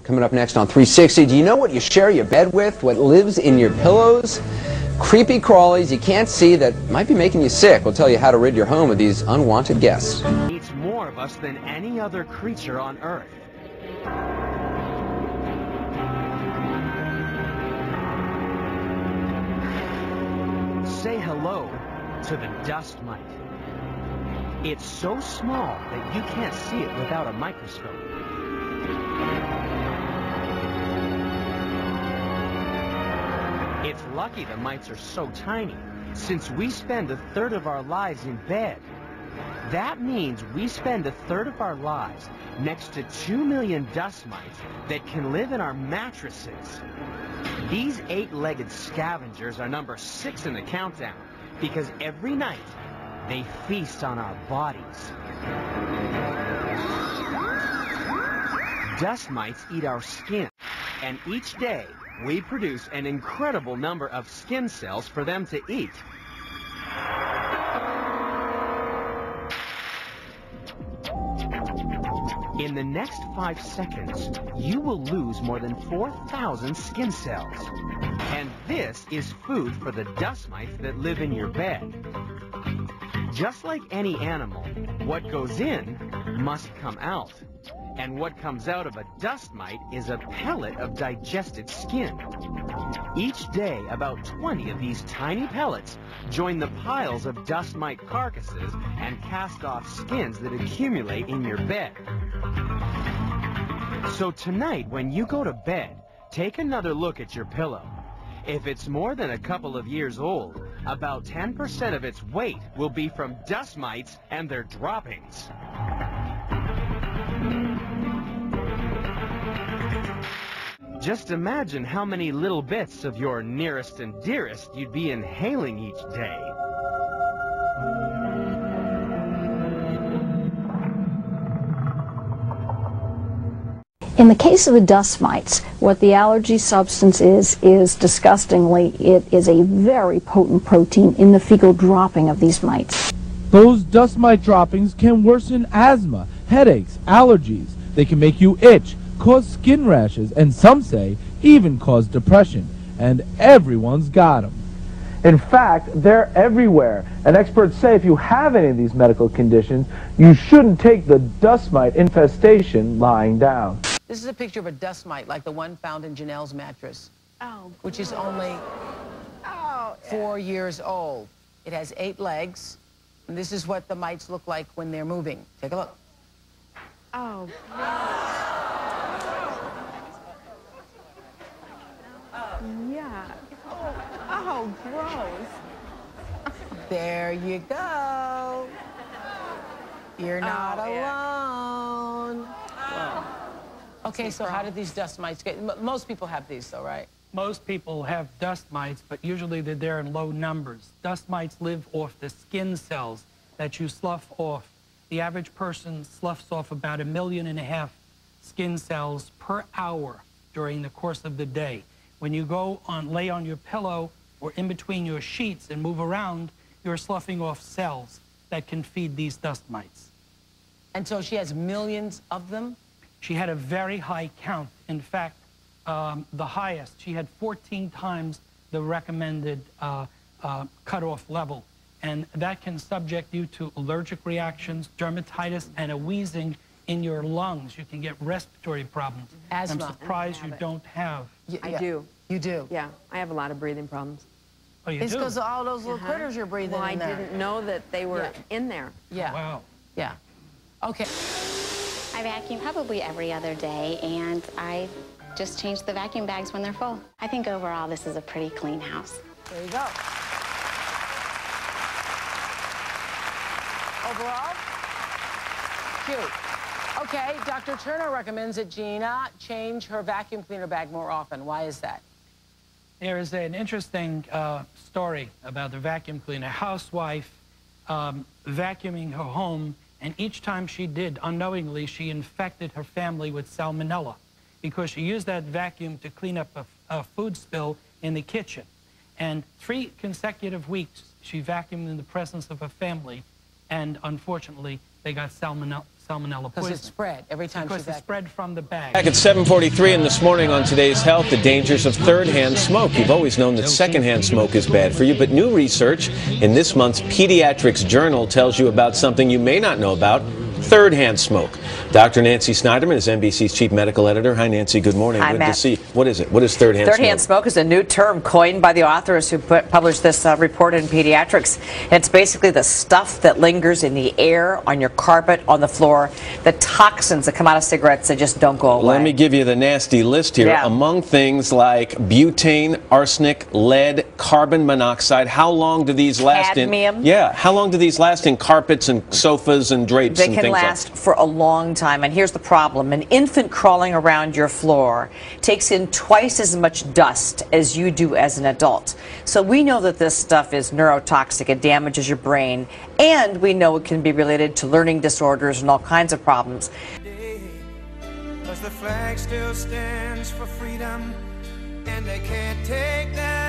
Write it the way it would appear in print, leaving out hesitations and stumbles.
Coming up next on 360, do you know what you share your bed with? What lives in your pillows? Creepy crawlies you can't see that might be making you sick. We'll tell you how to rid your home of these unwanted guests. Eats more of us than any other creature on Earth. Say hello to the Dustmite. It's so small that you can't see it without a microscope. It's lucky the mites are so tiny, since we spend a third of our lives in bed. That means we spend a third of our lives next to 2 million dust mites that can live in our mattresses. These 8-legged scavengers are number 6 in the countdown because every night they feast on our bodies. Dust mites eat our skin, and each day we produce an incredible number of skin cells for them to eat. In the next 5 seconds, you will lose more than 4,000 skin cells. And this is food for the dust mites that live in your bed. Just like any animal, what goes in must come out. And what comes out of a dust mite is a pellet of digested skin. Each day, about 20 of these tiny pellets join the piles of dust mite carcasses and cast off skins that accumulate in your bed. So tonight, when you go to bed, take another look at your pillow. If it's more than a couple of years old, about 10% of its weight will be from dust mites and their droppings. Just imagine how many little bits of your nearest and dearest you'd be inhaling each day. In the case of the dust mites, what the allergy substance is disgustingly, it is a very potent protein in the fecal dropping of these mites. Those dust mite droppings can worsen asthma, headaches, allergies. They can make you itch, cause skin rashes, and some say even cause depression. And everyone's got them. In fact, they're everywhere. And experts say if you have any of these medical conditions, you shouldn't take the dust mite infestation lying down. This is a picture of a dust mite like the one found in Janelle's mattress, which is only 4 years old. It has 8 legs, and this is what the mites look like when they're moving. Take a look. Oh, yeah. Oh, gross. There you go. You're not alone. Wow. Okay, so how did these dust mites get? Most people have these, though, right? Most people have dust mites, but usually they're there in low numbers. Dust mites live off the skin cells that you slough off. The average person sloughs off about 1.5 million skin cells per hour during the course of the day. When you go lay on your pillow or in between your sheets and move around, you're sloughing off cells that can feed these dust mites. And so she has millions of them? She had a very high count. In fact, the highest. She had 14 times the recommended cutoff level. And that can subject you to allergic reactions, dermatitis, and a wheezing in your lungs. You can get respiratory problems. Asthma. I'm surprised you don't have. I do. You do? Yeah, I have a lot of breathing problems. Oh, you It's do? because of all those little critters you're breathing Well, in there. I didn't know that they were in there. Yeah. Wow. Yeah. Okay. I vacuum probably every other day, and I just change the vacuum bags when they're full. I think overall this is a pretty clean house. There you go. Overall, cute. Okay, Dr. Turner recommends that Gina change her vacuum cleaner bag more often. Why is that? There is an interesting story about the vacuum cleaner. A housewife vacuuming her home, and each time she did, unknowingly, she infected her family with salmonella because she used that vacuum to clean up a food spill in the kitchen. And 3 consecutive weeks, she vacuumed in the presence of her family, and unfortunately, they got salmonella salmonella Because poisoning. it's spread every time Because it's spread from the bag. Back at 7:43 in This Morning on Today's Health, the dangers of third-hand smoke. You've always known that second-hand smoke is bad for you, but new research in this month's Pediatrics Journal tells you about something you may not know about: third-hand smoke. Dr. Nancy Snyderman is NBC's chief medical editor. Hi, Nancy. Good morning. Hi, Good Matt. to see you. What is it? What is third-hand smoke? Third-hand smoke is a new term coined by the authors who published this report in Pediatrics. It's basically the stuff that lingers in the air, on your carpet, on the floor, the toxins that come out of cigarettes that just don't go away. Let me give you the nasty list here. Yeah. Among things like butane, arsenic, lead, carbon monoxide. How long do these last Cadmium. Yeah. How long do these last in carpets and sofas and drapes They and can things last like that? for a long time, and here's the problem. An infant crawling around your floor takes in twice as much dust as you do as an adult. So we know that this stuff is neurotoxic. It damages your brain, and we know it can be related to learning disorders and all kinds of problems. Cause the flag still stands for freedom, and they can't take that